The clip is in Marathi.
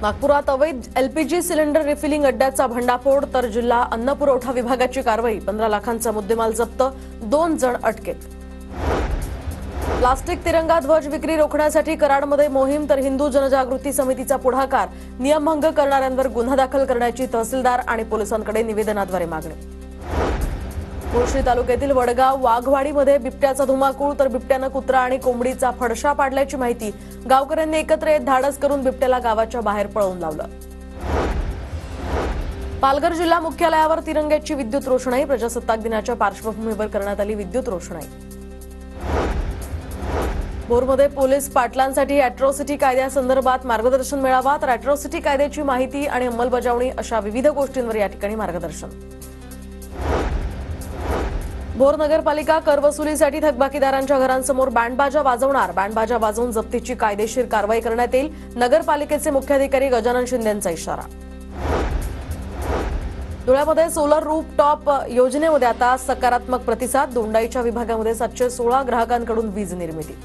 नागपुरात अवैध एलपीजी सिलेंडर रिफिलिंग अड्ड्याचा भंडाफोड तर जिल्हा अन्न पुरवठा विभागाची कारवाई 15 लाखांचा मुद्देमाल जप्त 2 जण अटकेत। प्लास्टिक तिरंगा ध्वज विक्री रोखण्यासाठी कराडमध्ये मोहीम तर हिंदू जनजागृती समितीचा पुढाकार नियमभंग करणाऱ्यांवर गुन्हा दाखल करण्याची तहसीलदार आणि पोलिसांकडे निवेदनाद्वारे मागणी। मुळशी तालुक्यातील वडगाव वाघवाडीमध्ये बिबट्याचा धुमाकूळ तर बिबट्यानं कुत्रा आणि कोंबडीचा फडशा पाडल्याची माहिती। गावकऱ्यांनी एकत्र येत धाडस करून बिबट्याला गावाच्या बाहेर पळवून लावलं। पालघर जिल्हा मुख्यालयावर तिरंग्याची विद्युत रोषणाई प्रजासत्ताक दिनाच्या पार्श्वभूमीवर करण्यात आली विद्युत रोषणाई। भोरमध्ये पोलीस पाटलांसाठी अॅट्रॉसिटी कायद्यासंदर्भात मार्गदर्शन मेळावा तर अॅट्रॉसिटी कायद्याची माहिती आणि अंमलबजावणी अशा विविध गोष्टींवर या ठिकाणी मार्गदर्शन। भोर नगरपालिका कर वसुलीसाठी थकबाकीदारांच्या घरांसमोर बँडबाजा वाजवणार। बँडबाजा वाजवून जप्तीची कायदेशीर कारवाई करण्यात येईल। नगरपालिकेचे मुख्याधिकारी गजानन शिंदेंचा इशारा। धुळ्यामध्ये सोलर रूफटॉप योजनेमध्ये आता सकारात्मक प्रतिसाद। दोंडाईच्या विभागामध्ये 716 ग्राहकांकडून वीज निर्मिती।